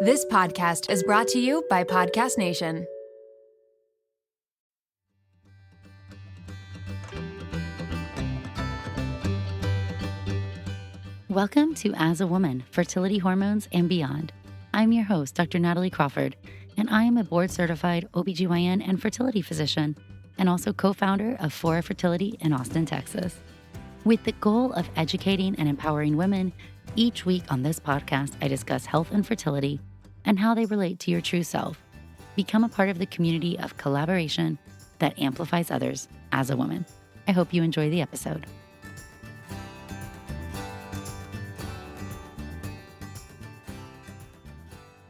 This podcast is brought to you by Podcast Nation. Welcome to As a Woman, Fertility Hormones and Beyond. I'm your host, Dr. Natalie Crawford, and I am a board-certified OBGYN and fertility physician, and also co-founder of Fora Fertility in Austin, Texas. With the goal of educating and empowering women, each week on this podcast, I discuss health and fertility and how they relate to your true self. Become a part of the community of collaboration that amplifies others as a woman. I hope you enjoy the episode.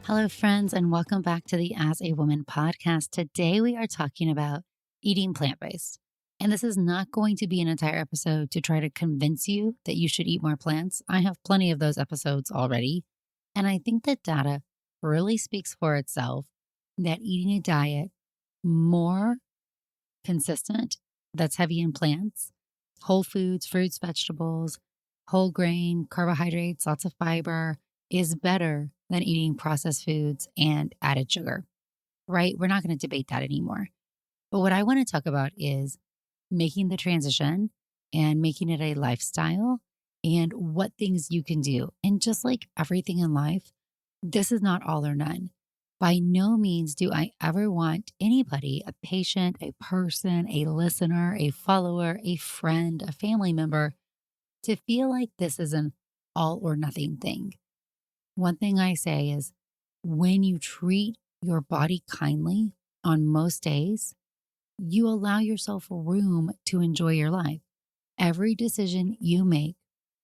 Hello, friends, and welcome back to the As a Woman podcast. Today, we are talking about eating plant-based. And this is not going to be an entire episode to try to convince you that you should eat more plants. I have plenty of those episodes already. And I think that data really speaks for itself that eating a diet more consistent, that's heavy in plants, whole foods, fruits, vegetables, whole grain, carbohydrates, lots of fiber, is better than eating processed foods and added sugar, right? We're not going to debate that anymore. But what I want to talk about is making the transition and making it a lifestyle and what things you can do. And just like everything in life, this is not all or none. By no means do I ever want anybody, a patient, a person, a listener, a follower, a friend, a family member, to feel like this is an all or nothing thing. One thing I say is when you treat your body kindly on most days, you allow yourself room to enjoy your life. Every decision you make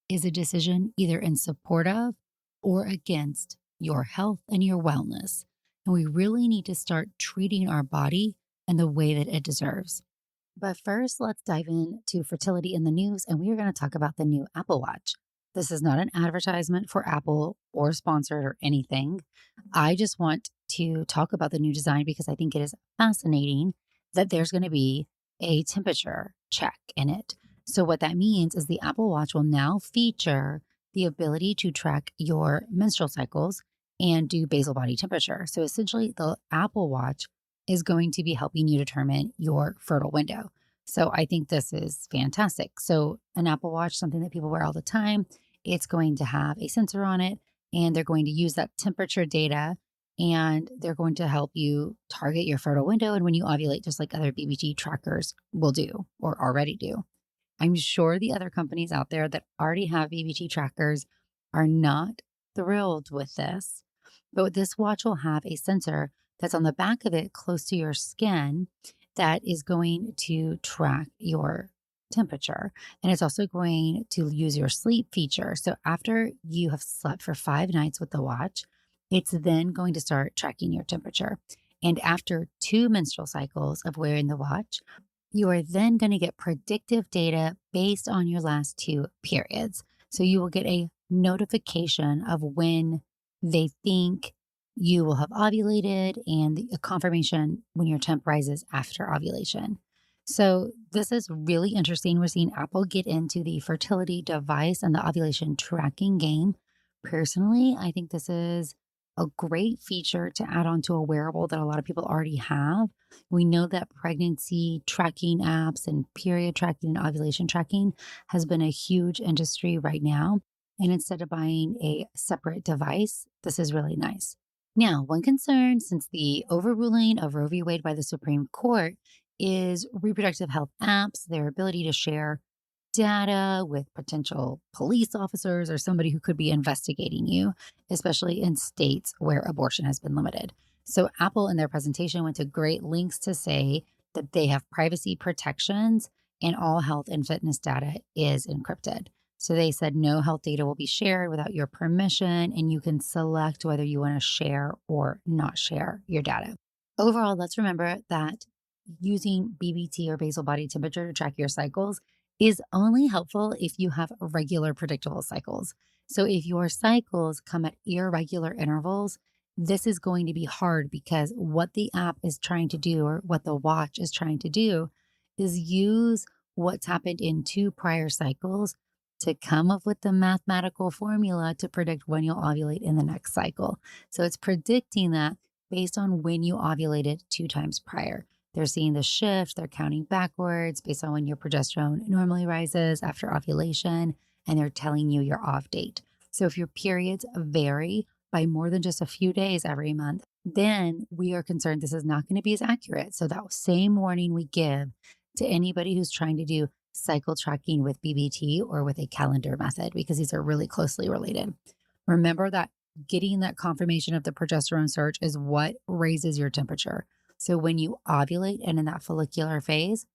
is a decision either in support of or against your health and your wellness. And we really need to start treating our body in the way that it deserves. But first, let's dive into fertility in the news, and we are going to talk about the new Apple Watch. This is not an advertisement for Apple or sponsored or anything. I just want to talk about the new design because I think it is fascinating that there's going to be a temperature check in it. So what that means is the Apple Watch will now feature the ability to track your menstrual cycles and do basal body temperature. So essentially, the Apple Watch is going to be helping you determine your fertile window. So I think this is fantastic. So an Apple Watch, something that people wear all the time, it's going to have a sensor on it, and they're going to use that temperature data, and they're going to help you target your fertile window and when you ovulate, just like other BBT trackers will do or already do. I'm sure the other companies out there that already have BBT trackers are not thrilled with this, but this watch will have a sensor that's on the back of it close to your skin that is going to track your temperature. And it's also going to use your sleep feature. So after you have slept for 5 nights with the watch, it's then going to start tracking your temperature. And after 2 menstrual cycles of wearing the watch, you are then going to get predictive data based on your last 2 periods. So you will get a notification of when they think you will have ovulated and a confirmation when your temp rises after ovulation. So this is really interesting. We're seeing Apple get into the fertility device and the ovulation tracking game. Personally, I think this is a great feature to add on to a wearable that a lot of people already have. We know that pregnancy tracking apps and period tracking and ovulation tracking has been a huge industry right now. And instead of buying a separate device, this is really nice. Now, one concern since the overruling of Roe v. Wade by the Supreme Court is reproductive health apps, their ability to share data with potential police officers or somebody who could be investigating you, especially in states where abortion has been limited. So Apple in their presentation went to great lengths to say that they have privacy protections and all health and fitness data is encrypted. So they said no health data will be shared without your permission, and you can select whether you want to share or not share your data. Overall, let's remember that using BBT or basal body temperature to track your cycles is only helpful if you have regular predictable cycles. So if your cycles come at irregular intervals, this is going to be hard because what the app is trying to do or what the watch is trying to do is use what's happened in 2 prior cycles to come up with the mathematical formula to predict when you'll ovulate in the next cycle. So it's predicting that based on when you ovulated 2 times prior. They're seeing the shift, they're counting backwards based on when your progesterone normally rises after ovulation, and they're telling you your off date. So if your periods vary by more than just a few days every month, then we are concerned this is not going to be as accurate. So that same warning we give to anybody who's trying to do cycle tracking with BBT or with a calendar method, because these are really closely related. Remember that getting that confirmation of the progesterone surge is what raises your temperature. So when you ovulate and in that follicular phase,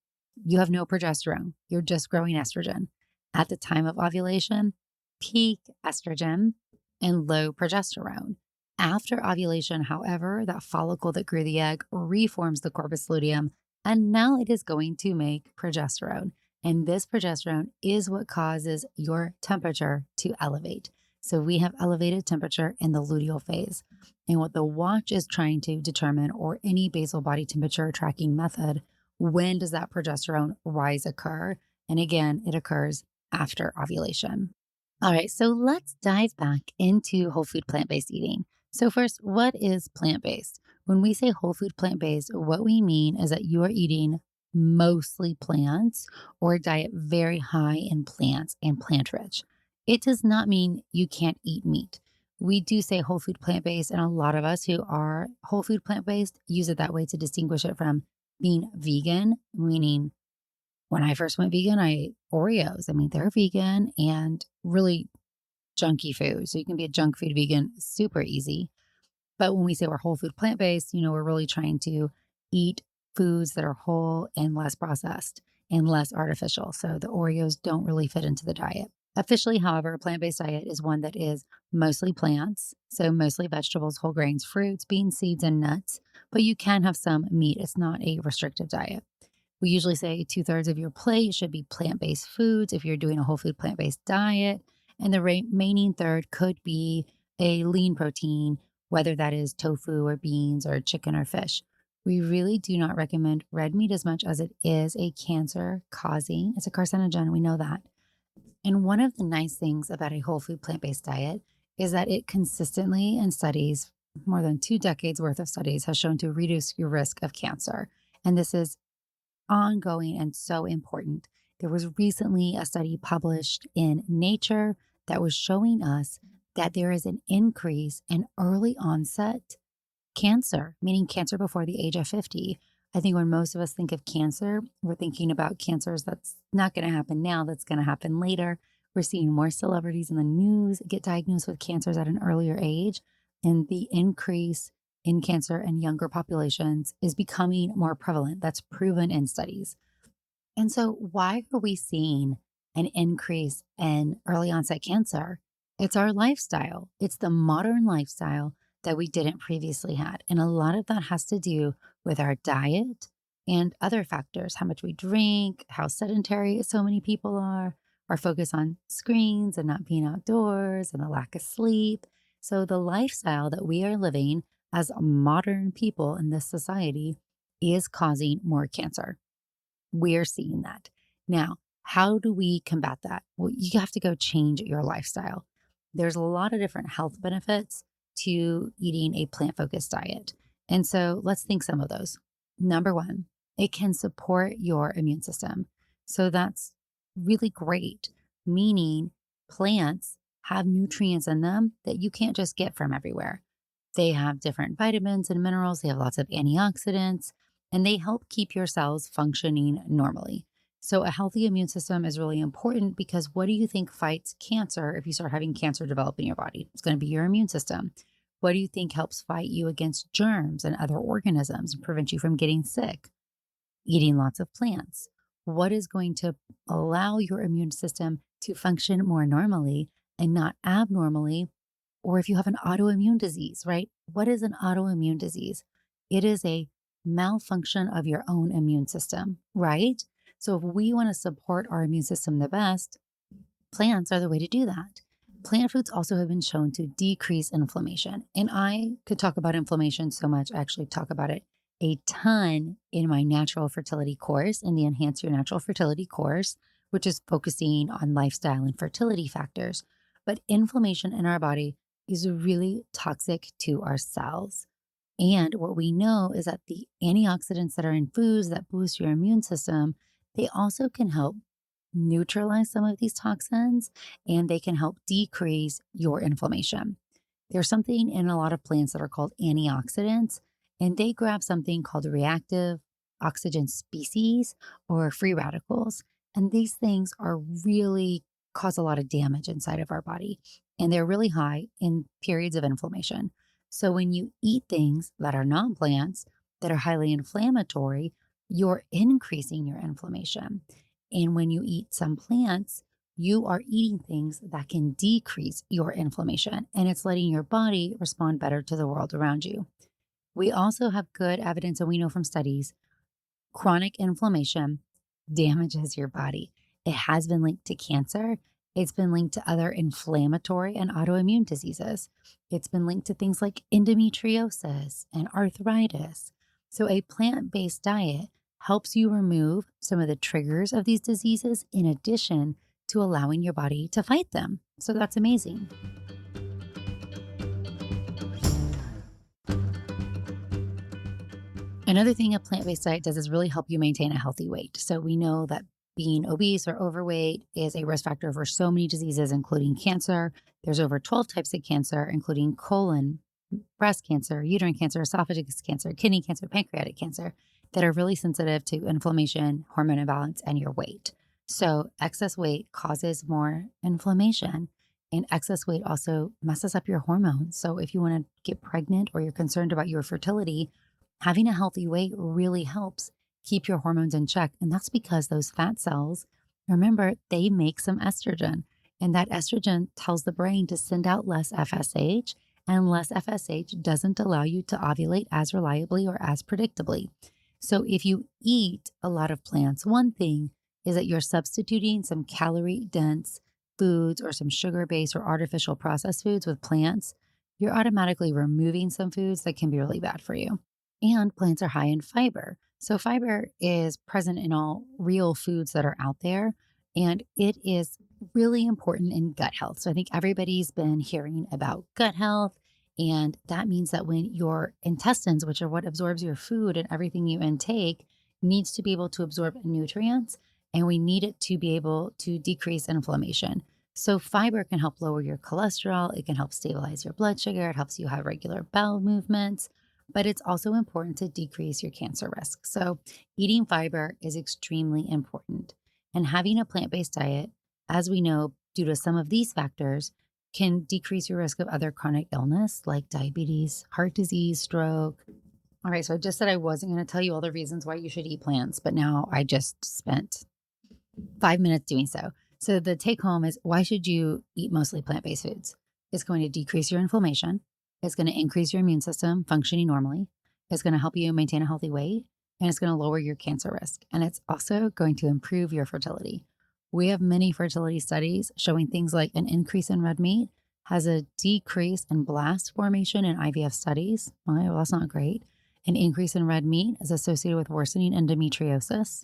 you have no progesterone. You're just growing estrogen. At the time of ovulation, peak estrogen and low progesterone. After ovulation, however, that follicle that grew the egg reforms the corpus luteum, and now it is going to make progesterone. And this progesterone is what causes your temperature to elevate. So we have elevated temperature in the luteal phase. And what the watch is trying to determine, or any basal body temperature tracking method, when does that progesterone rise occur? And again, it occurs after ovulation. All right, so let's dive back into whole food plant-based eating. So first, what is plant-based? When we say whole food plant-based, what we mean is that you are eating mostly plants or a diet very high in plants and plant-rich. It does not mean you can't eat meat. We do say whole food plant-based, and a lot of us who are whole food plant-based use it that way to distinguish it from being vegan, meaning when I first went vegan, I ate Oreos. I mean, they're vegan and really junky food. So you can be a junk food vegan super easy. But when we say we're whole food plant-based, we're really trying to eat foods that are whole and less processed and less artificial. So the Oreos don't really fit into the diet. Officially, however, a plant-based diet is one that is mostly plants, so mostly vegetables, whole grains, fruits, beans, seeds, and nuts, but you can have some meat. It's not a restrictive diet. We usually say 2/3 of your plate should be plant-based foods if you're doing a whole food plant-based diet, and the remaining third could be a lean protein, whether that is tofu or beans or chicken or fish. We really do not recommend red meat as much as it is a cancer-causing. It's a carcinogen, we know that. And one of the nice things about a whole food plant-based diet is that it consistently, in studies, more than 2 decades worth of studies, has shown to reduce your risk of cancer. And this is ongoing and so important. There was recently a study published in Nature that was showing us that there is an increase in early onset cancer, meaning cancer before the age of 50. I think when most of us think of cancer, we're thinking about cancers that's not going to happen now, that's going to happen later. We're seeing more celebrities in the news get diagnosed with cancers at an earlier age, and the increase in cancer in younger populations is becoming more prevalent. That's proven in studies. And so why are we seeing an increase in early onset cancer? It's our lifestyle. It's the modern lifestyle that we didn't previously had. And a lot of that has to do with our diet and other factors, how much we drink, how sedentary so many people are, our focus on screens and not being outdoors, and the lack of sleep. So the lifestyle that we are living as modern people in this society is causing more cancer. We're seeing that. Now, how do we combat that? Well, you have to go change your lifestyle. There's a lot of different health benefits to eating a plant-focused diet. And so let's think some of those. Number one, it can support your immune system. So that's really great, meaning plants have nutrients in them that you can't just get from everywhere. They have different vitamins and minerals. They have lots of antioxidants, and they help keep your cells functioning normally. So a healthy immune system is really important, because what do you think fights cancer if you start having cancer develop in your body? It's going to be your immune system. What do you think helps fight you against germs and other organisms and prevent you from getting sick? Eating lots of plants. What is going to allow your immune system to function more normally and not abnormally? Or if you have an autoimmune disease, right? What is an autoimmune disease? It is a malfunction of your own immune system, right? So if we want to support our immune system the best, plants are the way to do that. Plant foods also have been shown to decrease inflammation. And I could talk about inflammation so much. I actually talk about it a ton in my natural fertility course, in the Enhance Your Natural Fertility course, which is focusing on lifestyle and fertility factors. But inflammation in our body is really toxic to our cells. And what we know is that the antioxidants that are in foods that boost your immune system, they also can help neutralize some of these toxins and they can help decrease your inflammation. There's something in a lot of plants that are called antioxidants, and they grab something called reactive oxygen species or free radicals. And these things are really cause a lot of damage inside of our body, and they're really high in periods of inflammation. So when you eat things that are non plants that are highly inflammatory, you're increasing your inflammation. And when you eat some plants, you are eating things that can decrease your inflammation, and it's letting your body respond better to the world around you. We also have good evidence, and we know from studies, chronic inflammation damages your body. It has been linked to cancer. It's been linked to other inflammatory and autoimmune diseases. It's been linked to things like endometriosis and arthritis. So, a plant based diet helps you remove some of the triggers of these diseases in addition to allowing your body to fight them. So, that's amazing. Another thing a plant based diet does is really help you maintain a healthy weight. So, we know that being obese or overweight is a risk factor for so many diseases, including cancer. There's over 12 types of cancer, including colon, breast cancer, uterine cancer, esophagus cancer, kidney cancer, pancreatic cancer, that are really sensitive to inflammation, hormone imbalance, and your weight. So excess weight causes more inflammation, and excess weight also messes up your hormones. So if you want to get pregnant or you're concerned about your fertility, having a healthy weight really helps keep your hormones in check. And that's because those fat cells, remember, they make some estrogen. And that estrogen tells the brain to send out less FSH, and less FSH doesn't allow you to ovulate as reliably or as predictably. So if you eat a lot of plants, one thing is that you're substituting some calorie dense foods or some sugar based or artificial processed foods with plants. You're automatically removing some foods that can be really bad for you. And plants are high in fiber. So fiber is present in all real foods that are out there, and it is really important in gut health. So I think everybody's been hearing about gut health, and that means that when your intestines, which are what absorbs your food and everything you intake, needs to be able to absorb nutrients, and we need it to be able to decrease inflammation. So fiber can help lower your cholesterol, it can help stabilize your blood sugar, it helps you have regular bowel movements, but it's also important to decrease your cancer risk. So eating fiber is extremely important. And having a plant-based diet, as we know, due to some of these factors, can decrease your risk of other chronic illness like diabetes, heart disease, stroke. All right, so I just said I wasn't going to tell you all the reasons why you should eat plants, but now I just spent 5 minutes doing so. So the take home is, why should you eat mostly plant-based foods? It's going to decrease your inflammation. It's going to increase your immune system functioning normally. It's going to help you maintain a healthy weight, and it's going to lower your cancer risk. And it's also going to improve your fertility. We have many fertility studies showing things like an increase in red meat has a decrease in blast formation in IVF studies. Well, that's not great. An increase in red meat is associated with worsening endometriosis.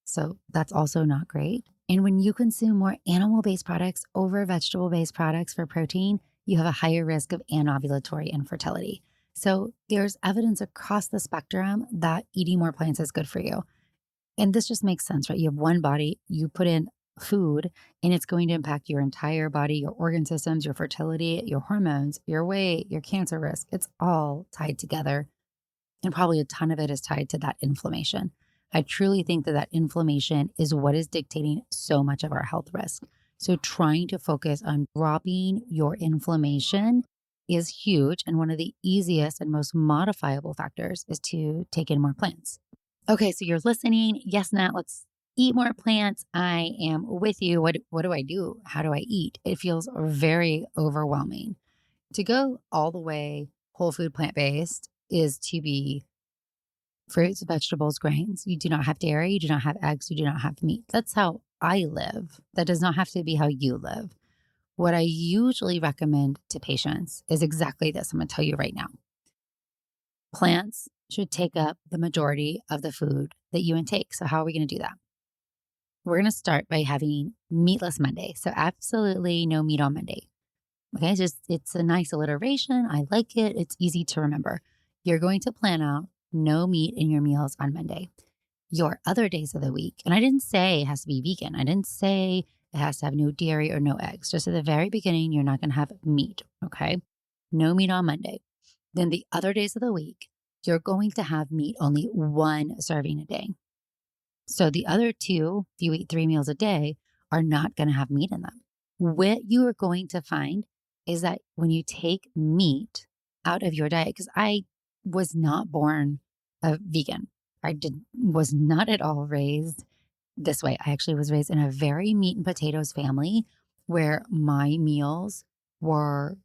So that's also not great. And when you consume more animal-based products over vegetable-based products for protein, you have a higher risk of anovulatory infertility. So there's evidence across the spectrum that eating more plants is good for you. And this just makes sense, right? You have one body, you put in food, and it's going to impact your entire body, your organ systems, your fertility, your hormones, your weight, your cancer risk. It's all tied together. And probably a ton of it is tied to that inflammation. I truly think that inflammation is what is dictating so much of our health risk. So trying to focus on dropping your inflammation is huge. And one of the easiest and most modifiable factors is to take in more plants. Okay, so you're listening. Yes, Nat, let's eat more plants. I am with you. What do I do? How do I eat? It feels very overwhelming. To go all the way whole food plant-based is to be fruits, vegetables, grains. You do not have dairy. You do not have eggs. You do not have meat. That's how I live. That does not have to be how you live. What I usually recommend to patients is exactly this. I'm going to tell you right now. Plants should take up the majority of the food that you intake. So how are we going to do that? we're going to start by having meatless Monday. So absolutely no meat on Monday. Okay, it's a nice alliteration. I like it. It's easy to remember. You're going to plan out no meat in your meals on Monday. Your other days of the week, and I didn't say it has to be vegan. I didn't say it has to have no dairy or no eggs. Just at the very beginning, you're not going to have meat. Okay, no meat on Monday. Then the other days of the week, you're going to have meat only one serving a day. So the other two, if you eat 3 meals a day, are not going to have meat in them. What you are going to find is that when you take meat out of your diet, because I was not born a vegan, was not at all raised this way. I actually was raised in a very meat and potatoes family where my meals were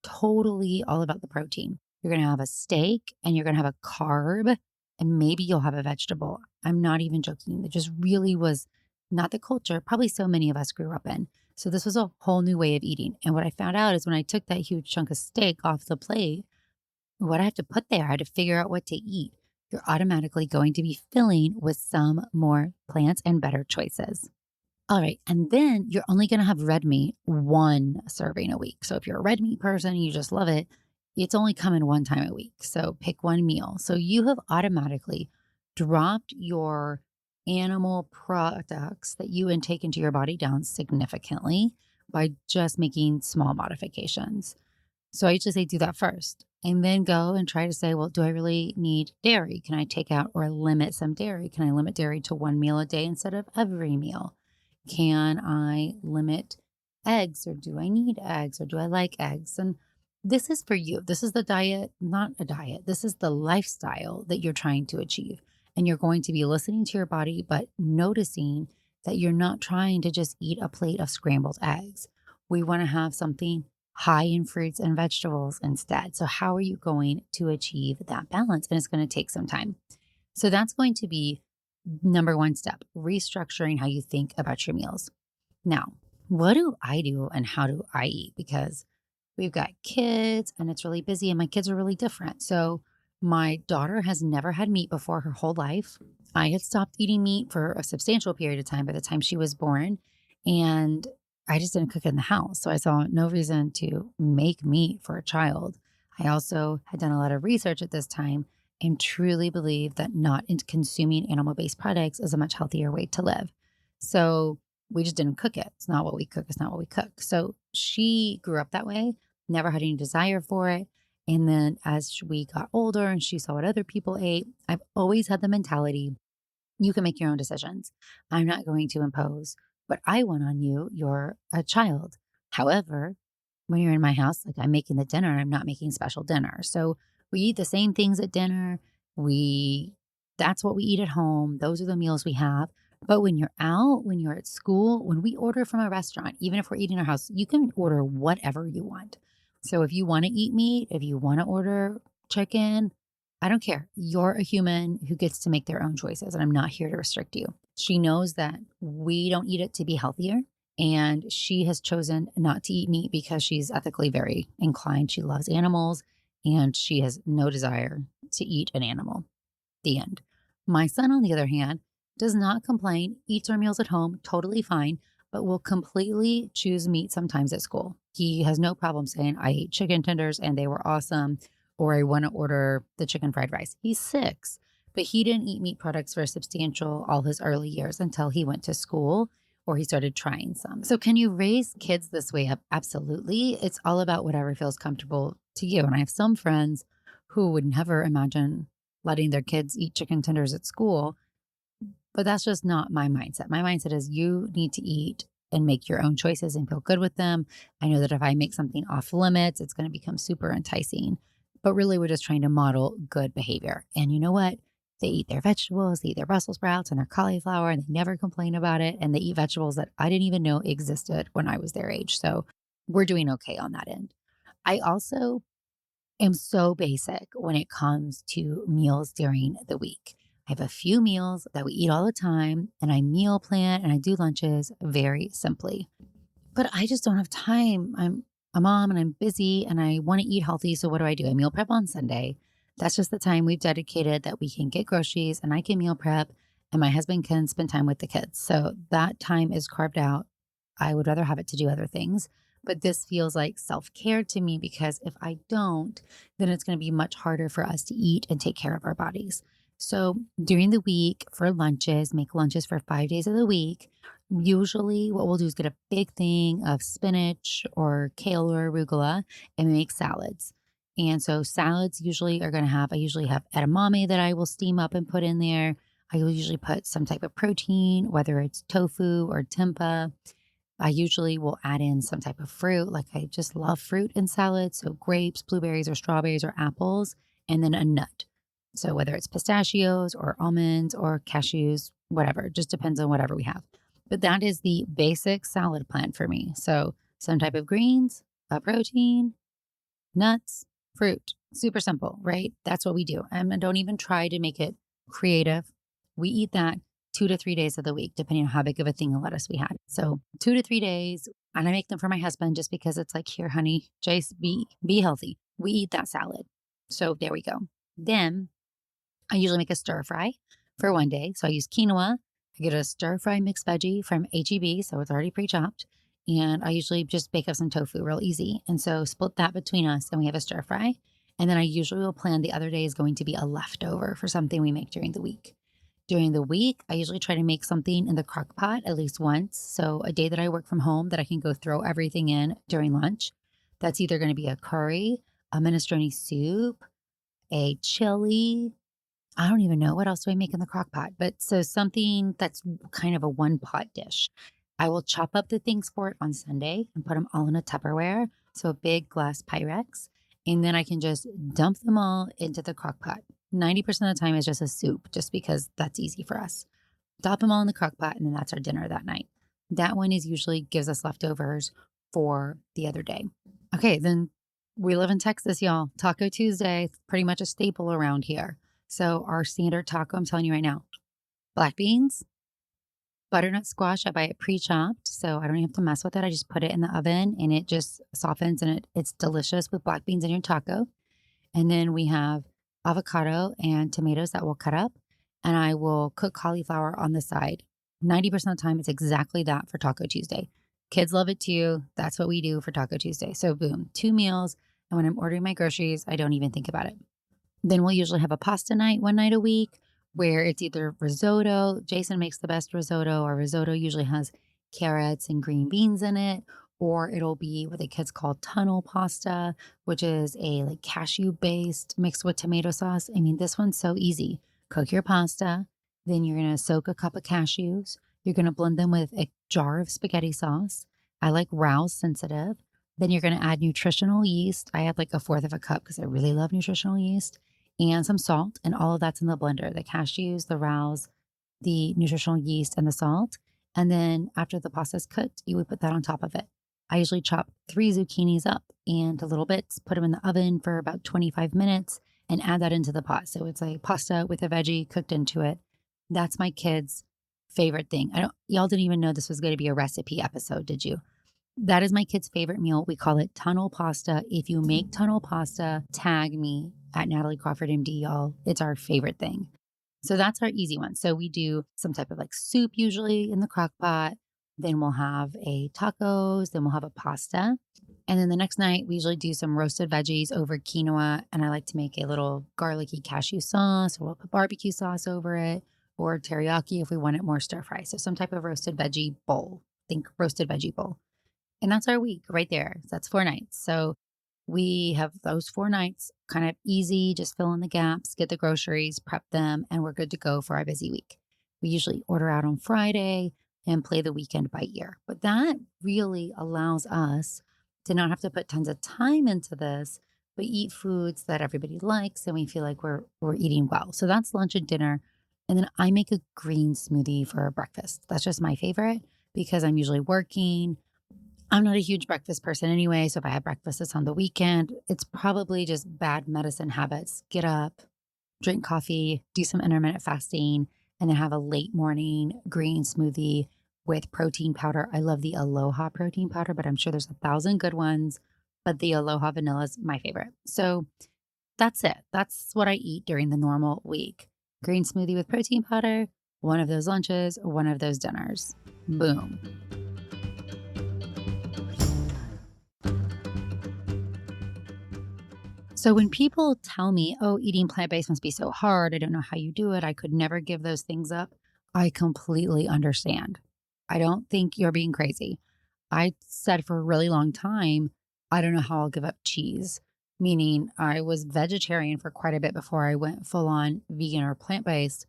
totally all about the protein. You're going to have a steak and you're going to have a carb and maybe you'll have a vegetable. I'm not even joking. It just really was not the culture probably so many of us grew up in. So this was a whole new way of eating. And what I found out is when I took that huge chunk of steak off the plate, what I have to put there, I had to figure out what to eat. You're automatically going to be filling with some more plants and better choices. All right. And then you're only going to have red meat one serving a week. So if you're a red meat person, you just love it, it's only coming one time a week. So pick one meal. So you have automatically dropped your animal products that you intake into your body down significantly by just making small modifications. So I usually say do that first and then go and try to say, well, do I really need dairy? Can I take out or limit some dairy? Can I limit dairy to one meal a day instead of every meal? Can I limit eggs or do I need eggs or do I like eggs? And this is for you. This is the diet, not a diet. This is the lifestyle that you're trying to achieve. And you're going to be listening to your body, but noticing that you're not trying to just eat a plate of scrambled eggs. We want to have something high in fruits and vegetables instead. So how are you going to achieve that balance? And it's going to take some time. So that's going to be number one step, restructuring how you think about your meals. Now, what do I do and how do I eat? Because we've got kids and it's really busy and my kids are really different. So my daughter has never had meat before her whole life. I had stopped eating meat for a substantial period of time by the time she was born. And I just didn't cook it in the house. So I saw no reason to make meat for a child. I also had done a lot of research at this time and truly believe that not consuming animal-based products is a much healthier way to live. So we just didn't cook it. It's not what we cook. It's not what we cook. So she grew up that way, never had any desire for it. And then as we got older and she saw what other people ate, I've always had the mentality, you can make your own decisions. I'm not going to impose what I want on you. You're a child. However, when you're in my house, like I'm making the dinner, I'm not making special dinner. So we eat the same things at dinner. That's what we eat at home. Those are the meals we have. But when you're out, when you're at school, when we order from a restaurant, even if we're eating in our house, you can order whatever you want. So if you want to eat meat, if you want to order chicken, I don't care. You're a human who gets to make their own choices, and I'm not here to restrict you. She knows that we don't eat it to be healthier, and she has chosen not to eat meat because she's ethically very inclined. She loves animals, and she has no desire to eat an animal. The end. My son, on the other hand, does not complain, eats our meals at home, totally fine, but will completely choose meat sometimes at school. He has no problem saying, I ate chicken tenders and they were awesome, or I want to order the chicken fried rice. He's 6, but he didn't eat meat products for all his early years until he went to school or he started trying some. So can you raise kids this way up? Absolutely. It's all about whatever feels comfortable to you. And I have some friends who would never imagine letting their kids eat chicken tenders at school, but that's just not my mindset. My mindset is you need to eat and make your own choices and feel good with them. I know that if I make something off limits, it's going to become super enticing. But really, we're just trying to model good behavior. And you know what? They eat their vegetables, they eat their Brussels sprouts and their cauliflower, and they never complain about it. And they eat vegetables that I didn't even know existed when I was their age. So we're doing okay on that end. I also am so basic when it comes to meals during the week. I have a few meals that we eat all the time, and I meal plan and I do lunches very simply. But I just don't have time. I'm a mom and I'm busy and I want to eat healthy. So what do? I meal prep on Sunday. That's just the time we've dedicated that we can get groceries and I can meal prep and my husband can spend time with the kids. So that time is carved out. I would rather have it to do other things, but this feels like self-care to me because if I don't, then it's going to be much harder for us to eat and take care of our bodies. So during the week for lunches, make lunches for 5 days of the week. Usually, what we'll do is get a big thing of spinach or kale or arugula and we make salads. And so, salads usually are going to have, I usually have edamame that I will steam up and put in there. I will usually put some type of protein, whether it's tofu or tempeh. I usually will add in some type of fruit. Like I just love fruit in salads. So grapes, blueberries, or strawberries, or apples, and then a nut. So whether it's pistachios or almonds or cashews, whatever, it just depends on whatever we have. But that is the basic salad plan for me. So some type of greens, a protein, nuts, fruit. Super simple, right? That's what we do. And don't even try to make it creative. We eat that 2 to 3 days of the week, depending on how big of a thing of lettuce we had. So 2 to 3 days. And I make them for my husband just because it's like, here, honey, Jace, be healthy. We eat that salad. So there we go. Then I usually make a stir fry for one day. So I use quinoa. I get a stir fry mixed veggie from HEB. So it's already pre-chopped. And I usually just bake up some tofu real easy. And so split that between us and we have a stir fry. And then I usually will plan the other day is going to be a leftover for something we make during the week. During the week, I usually try to make something in the crock pot at least once. So a day that I work from home that I can go throw everything in during lunch. That's either going to be a curry, a minestrone soup, a chili. I don't even know what else do I make in the crock pot, but so something that's kind of a one pot dish. I will chop up the things for it on Sunday and put them all in a Tupperware. So a big glass Pyrex. And then I can just dump them all into the crock pot. 90% of the time is just a soup, just because that's easy for us. Dump them all in the crock pot, and then that's our dinner that night. That one is usually gives us leftovers for the other day. Okay, then we live in Texas, y'all. Taco Tuesday, pretty much a staple around here. So our standard taco, I'm telling you right now, black beans, butternut squash. I buy it pre-chopped, so I don't even have to mess with it. I just put it in the oven and it just softens and it's delicious with black beans in your taco. And then we have avocado and tomatoes that we'll cut up, and I will cook cauliflower on the side. 90% of the time, it's exactly that for Taco Tuesday. Kids love it too. That's what we do for Taco Tuesday. So boom, 2 meals. And when I'm ordering my groceries, I don't even think about it. Then we'll usually have a pasta night one night a week where it's either risotto. Jason makes the best risotto. Our risotto usually has carrots and green beans in it, or it'll be what the kids call tunnel pasta, which is a like cashew based mixed with tomato sauce. I mean, this one's so easy. Cook your pasta, then you're going to soak a cup of cashews. You're going to blend them with a jar of spaghetti sauce. I like Rouse sensitive. Then you're going to add nutritional yeast. I add like 1/4 of a cup because I really love nutritional yeast, and some salt, and all of that's in the blender, the cashews, the Rouse, the nutritional yeast, and the salt. And then after the pasta's cooked, you would put that on top of it. I usually chop 3 zucchinis up into little bits, put them in the oven for about 25 minutes, and add that into the pot. So it's like pasta with a veggie cooked into it. That's my kids' favorite thing. Y'all didn't even know this was going to be a recipe episode, did you? That is my kid's favorite meal. We call it tunnel pasta. If you make tunnel pasta, tag me at Natalie Crawford MD, y'all. It's our favorite thing. So that's our easy one. So we do some type of like soup usually in the crock pot. Then we'll have a tacos. Then we'll have a pasta. And then the next night, we usually do some roasted veggies over quinoa. And I like to make a little garlicky cashew sauce, or we'll put barbecue sauce over it, or teriyaki if we want it more stir fry. So some type of roasted veggie bowl. Think roasted veggie bowl. And that's our week right there. That's 4 nights. So we have those 4 nights kind of easy, just fill in the gaps, get the groceries, prep them, and we're good to go for our busy week. We usually order out on Friday and play the weekend by ear. But that really allows us to not have to put tons of time into this, but eat foods that everybody likes and we feel like we're eating well. So that's lunch and dinner. And then I make a green smoothie for breakfast. That's just my favorite because I'm usually working. I'm not a huge breakfast person anyway. So if I have breakfast, it's on the weekend. It's probably just bad medicine habits. Get up, drink coffee, do some intermittent fasting, and then have a late morning green smoothie with protein powder. I love the Aloha protein powder, but I'm sure there's 1,000 good ones. But the Aloha vanilla is my favorite. So that's it. That's what I eat during the normal week. Green smoothie with protein powder, one of those lunches, one of those dinners. Boom. So when people tell me, oh, eating plant-based must be so hard, I don't know how you do it, I could never give those things up, I completely understand. I don't think you're being crazy. I said for a really long time, I don't know how I'll give up cheese, meaning I was vegetarian for quite a bit before I went full on vegan or plant-based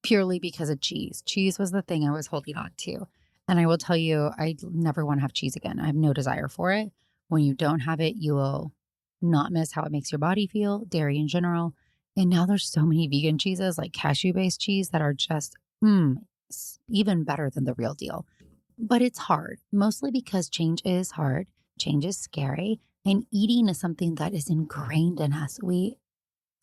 purely because of cheese. Cheese was the thing I was holding on to. And I will tell you, I never want to have cheese again. I have no desire for it. When you don't have it, you will not miss how it makes your body feel, dairy in general. And now there's so many vegan cheeses like cashew based cheese that are just even better than the real deal. But it's hard, mostly because change is hard, change is scary, and eating is something that is ingrained in us. We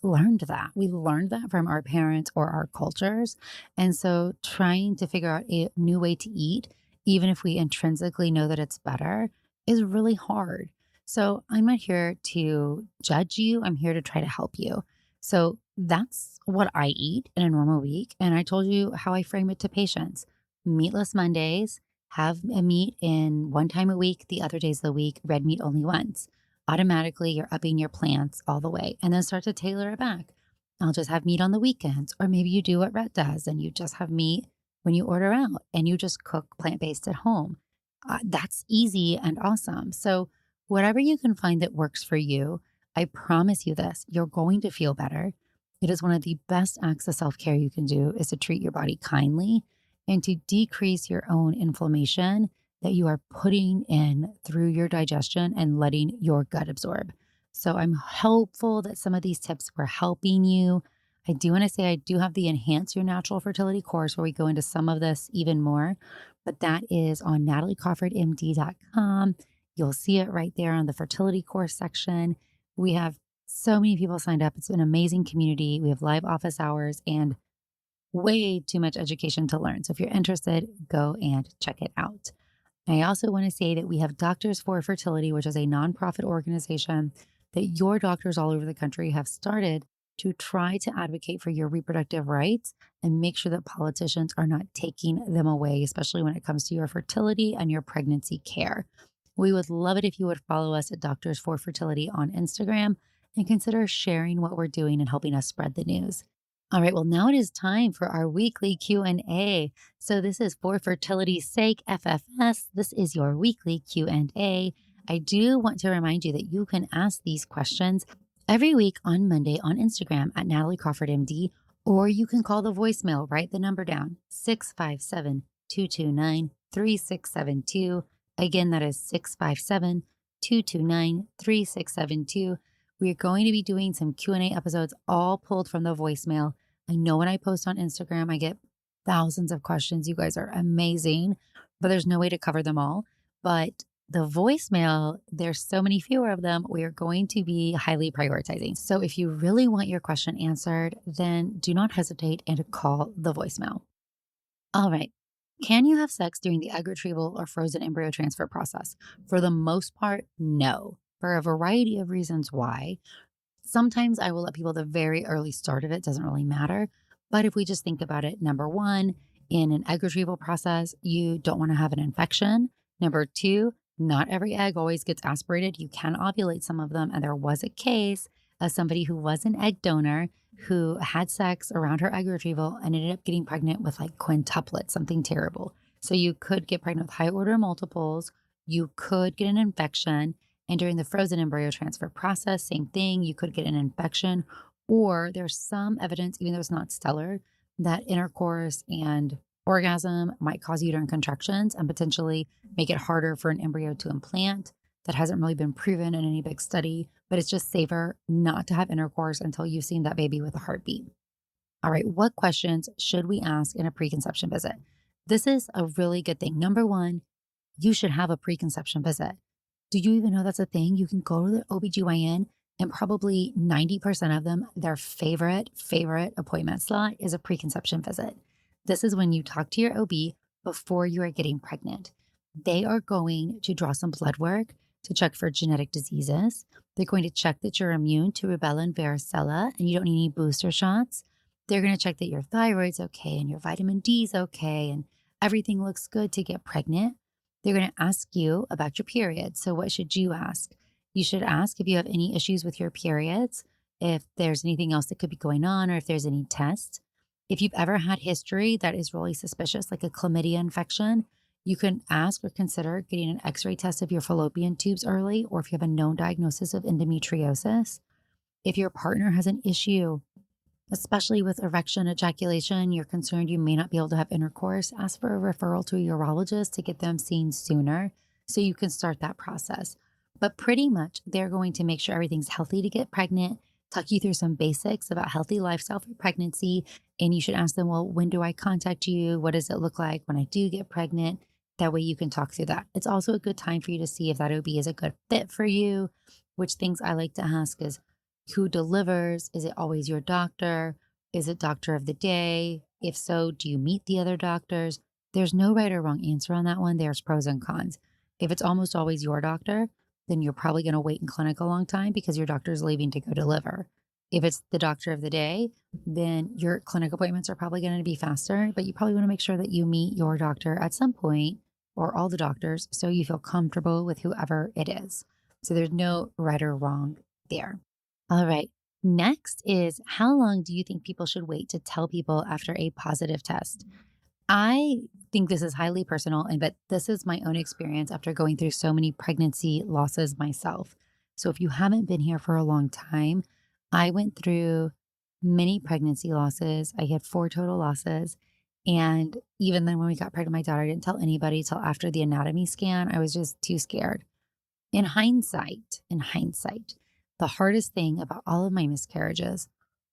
learned that. We learned that from our parents or our cultures. And so trying to figure out a new way to eat, even if we intrinsically know that it's better, is really hard. So I'm not here to judge you. I'm here to try to help you. So that's what I eat in a normal week. And I told you how I frame it to patients. Meatless Mondays, have a meat in one time a week, the other days of the week, red meat only once. Automatically, you're upping your plants all the way and then start to tailor it back. I'll just have meat on the weekends. Or maybe you do what Rhett does and you just have meat when you order out and you just cook plant-based at home. That's easy and awesome. So whatever you can find that works for you, I promise you this, you're going to feel better. It is one of the best acts of self-care you can do is to treat your body kindly and to decrease your own inflammation that you are putting in through your digestion and letting your gut absorb. So I'm hopeful that some of these tips were helping you. I do want to say I do have the Enhance Your Natural Fertility course where we go into some of this even more, but that is on nataliecrawfordmd.com. You'll see it right there on the fertility course section. We have so many people signed up. It's an amazing community. We have live office hours and way too much education to learn. So if you're interested, go and check it out. I also want to say that we have Doctors for Fertility, which is a nonprofit organization that your doctors all over the country have started to try to advocate for your reproductive rights and make sure that politicians are not taking them away, especially when it comes to your fertility and your pregnancy care. We would love it if you would follow us at Doctors for Fertility on Instagram and consider sharing what we're doing and helping us spread the news. All right, well, now it is time for our weekly Q&A. So this is For Fertility's Sake, FFS. This is your weekly Q&A. I do want to remind you that you can ask these questions every week on Monday on Instagram at nataliecrawfordmd, or you can call the voicemail, write the number down, 657-229-3672. Again, that is 657-229-3672. We are going to be doing some Q&A episodes all pulled from the voicemail. I know when I post on Instagram, I get thousands of questions. You guys are amazing, but there's no way to cover them all. But the voicemail, there's so many fewer of them, we are going to be highly prioritizing. So if you really want your question answered, then do not hesitate and call the voicemail. All right. Can you have sex during the egg retrieval or frozen embryo transfer process? For the most part, no. For a variety of reasons why. Sometimes I will let people the very early start of it, doesn't really matter. But if we just think about it, number one, in an egg retrieval process, you don't want to have an infection. Number two, not every egg always gets aspirated. You can ovulate some of them. And there was a case of somebody who was an egg donor who had sex around her egg retrieval and ended up getting pregnant with like quintuplets, something terrible. So you could get pregnant with high order multiples. You could get an infection. And during the frozen embryo transfer process, same thing, you could get an infection, or there's some evidence, even though it's not stellar, that intercourse and orgasm might cause uterine contractions and potentially make it harder for an embryo to implant. That hasn't really been proven in any big study, but it's just safer not to have intercourse until you've seen that baby with a heartbeat. All right, what questions should we ask in a preconception visit? This is a really good thing. Number one, you should have a preconception visit. Do you even know that's a thing? You can go to the OBGYN and probably 90% of them, their favorite appointment slot is a preconception visit. This is when you talk to your OB before you are getting pregnant. They are going to draw some blood work to check for genetic diseases. They're going to check that you're immune to rubella and varicella and you don't need any booster shots. They're going to check that your thyroid's okay and your vitamin D is okay and everything looks good to get pregnant. They're going to ask you about your period. So what should you ask? You should ask if you have any issues with your periods, if there's anything else that could be going on, or if there's any tests. If you've ever had history that is really suspicious, like a chlamydia infection, you can ask or consider getting an x-ray test of your fallopian tubes early, or if you have a known diagnosis of endometriosis. If your partner has an issue, especially with erection ejaculation, you're concerned you may not be able to have intercourse, ask for a referral to a urologist to get them seen sooner so you can start that process. But pretty much they're going to make sure everything's healthy to get pregnant, talk you through some basics about healthy lifestyle for pregnancy. And you should ask them, well, when do I contact you? What does it look like when I do get pregnant? That way you can talk through that. It's also a good time for you to see if that OB is a good fit for you, which things I like to ask is, who delivers? Is it always your doctor? Is it doctor of the day? If so, do you meet the other doctors? There's no right or wrong answer on that one. There's pros and cons. If it's almost always your doctor, then you're probably going to wait in clinic a long time because your doctor is leaving to go deliver. If it's the doctor of the day, then your clinic appointments are probably going to be faster, but you probably want to make sure that you meet your doctor at some point, or all the doctors, so you feel comfortable with whoever it is. So there's no right or wrong there. All right. Next is, how long do you think people should wait to tell people after a positive test? I think this is highly personal, but this is my own experience after going through so many pregnancy losses myself. So if you haven't been here for a long time, I went through many pregnancy losses. I had 4 total losses. And even then when we got pregnant, my daughter, I didn't tell anybody till after the anatomy scan. I was just too scared. In hindsight, the hardest thing about all of my miscarriages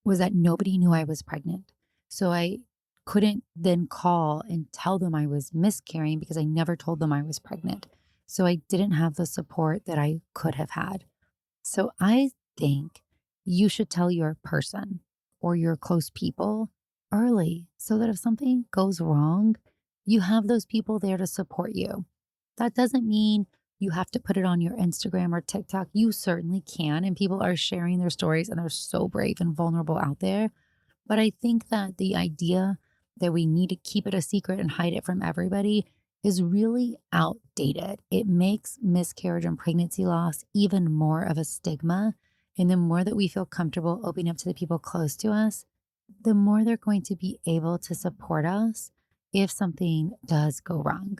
was that nobody knew I was pregnant. So I couldn't then call and tell them I was miscarrying because I never told them I was pregnant. So I didn't have the support that I could have had. So I think you should tell your person or your close people early so that if something goes wrong, you have those people there to support you. That doesn't mean you have to put it on your Instagram or TikTok. You certainly can. And people are sharing their stories and they're so brave and vulnerable out there. But I think that the idea that we need to keep it a secret and hide it from everybody is really outdated. It makes miscarriage and pregnancy loss even more of a stigma. And the more that we feel comfortable opening up to the people close to us, the more they're going to be able to support us if something does go wrong.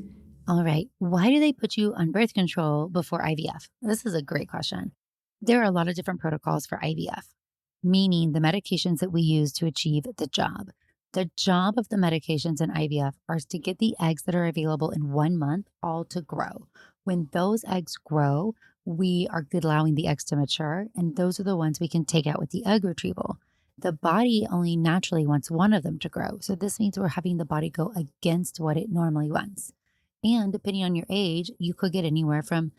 All right. Why do they put you on birth control before IVF? This is a great question. There are a lot of different protocols for IVF, meaning the medications that we use to achieve the job. The job of the medications in IVF are to get the eggs that are available in 1 month all to grow. When those eggs grow, we are allowing the eggs to mature, and those are the ones we can take out with the egg retrieval. The body only naturally wants one of them to grow. So this means we're having the body go against what it normally wants. And depending on your age, you could get anywhere from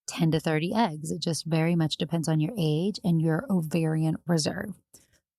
10 to 30 eggs. It just very much depends on your age and your ovarian reserve.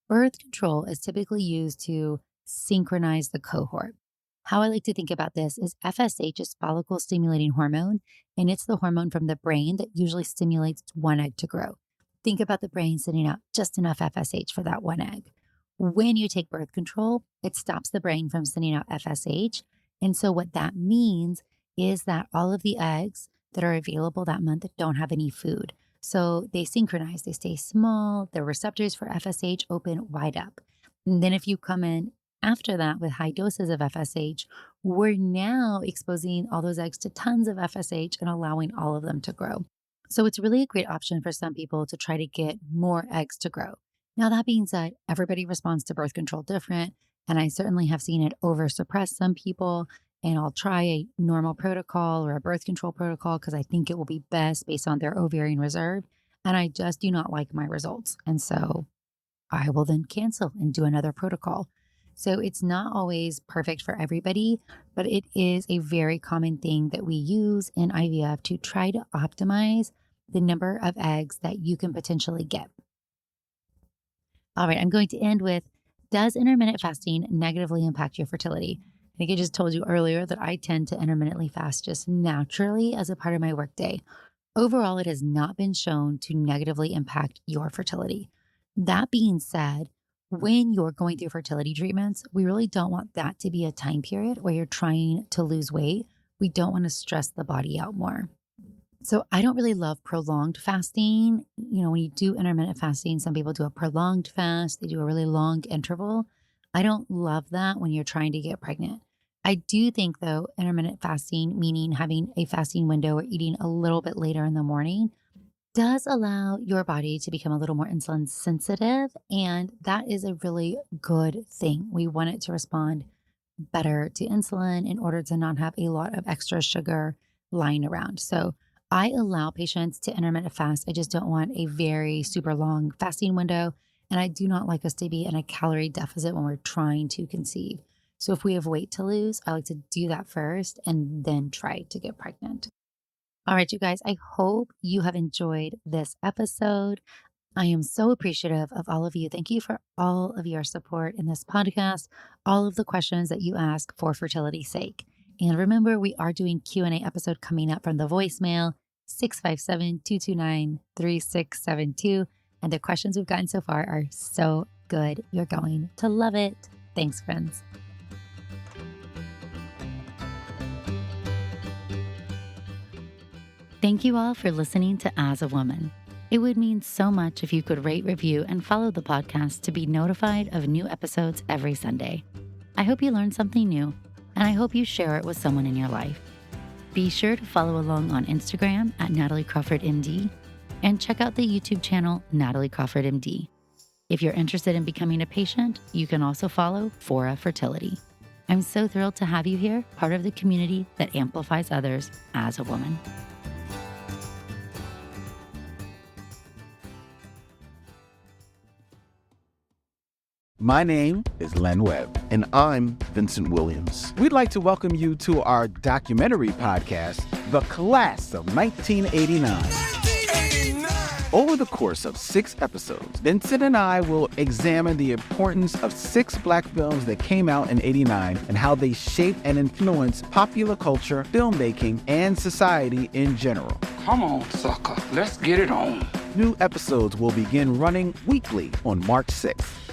Birth control is typically used to synchronize the cohort. How I like to think about this is FSH is follicle stimulating hormone, and it's the hormone from the brain that usually stimulates one egg to grow. Think about the brain sending out just enough FSH for that one egg. When you take birth control, it stops the brain from sending out FSH. And so what that means is that all of the eggs that are available that month don't have any food. So they synchronize, they stay small, the receptors for FSH open wide up. And then if you come in after that with high doses of FSH, we're now exposing all those eggs to tons of FSH and allowing all of them to grow. So it's really a great option for some people to try to get more eggs to grow. Now, that being said, everybody responds to birth control different, and I certainly have seen it over suppress some people. And I'll try a normal protocol or a birth control protocol because I think it will be best based on their ovarian reserve. And I just do not like my results. And so I will then cancel and do another protocol. So it's not always perfect for everybody, but it is a very common thing that we use in IVF to try to optimize the number of eggs that you can potentially get. All right, I'm going to end with, does intermittent fasting negatively impact your fertility? I think I just told you earlier that I tend to intermittently fast just naturally as a part of my workday. Overall, it has not been shown to negatively impact your fertility. That being said, when you're going through fertility treatments, we really don't want that to be a time period where you're trying to lose weight. We don't want to stress the body out more. So I don't really love prolonged fasting. When you do intermittent fasting, some people do a prolonged fast. They do a really long interval. I don't love that when you're trying to get pregnant. I do think, though, intermittent fasting, meaning having a fasting window or eating a little bit later in the morning, does allow your body to become a little more insulin sensitive. And that is a really good thing. We want it to respond better to insulin in order to not have a lot of extra sugar lying around. So I allow patients to intermittent fast. I just don't want a very super long fasting window. And I do not like us to be in a calorie deficit when we're trying to conceive. So if we have weight to lose, I like to do that first and then try to get pregnant. All right, you guys, I hope you have enjoyed this episode. I am so appreciative of all of you. Thank you for all of your support in this podcast, all of the questions that you ask for fertility's sake. And remember, we are doing Q&A episode coming up from the voicemail 657-229-3672. And the questions we've gotten so far are so good. You're going to love it. Thanks, friends. Thank you all for listening to As a Woman. It would mean so much if you could rate, review, and follow the podcast to be notified of new episodes every Sunday. I hope you learned something new, and I hope you share it with someone in your life. Be sure to follow along on Instagram at nataliecrawfordmd and check out the YouTube channel Natalie Crawford MD. If you're interested in becoming a patient, you can also follow Fora Fertility. I'm so thrilled to have you here, part of the community that amplifies others as a woman. My name is Len Webb. And I'm Vincent Williams. We'd like to welcome you to our documentary podcast, The Class of 1989. Over the course of 6 episodes, Vincent and I will examine the importance of 6 Black films that came out in '89 and how they shaped and influenced popular culture, filmmaking, and society in general. Come on, sucker. Let's get it on. New episodes will begin running weekly on March 6th.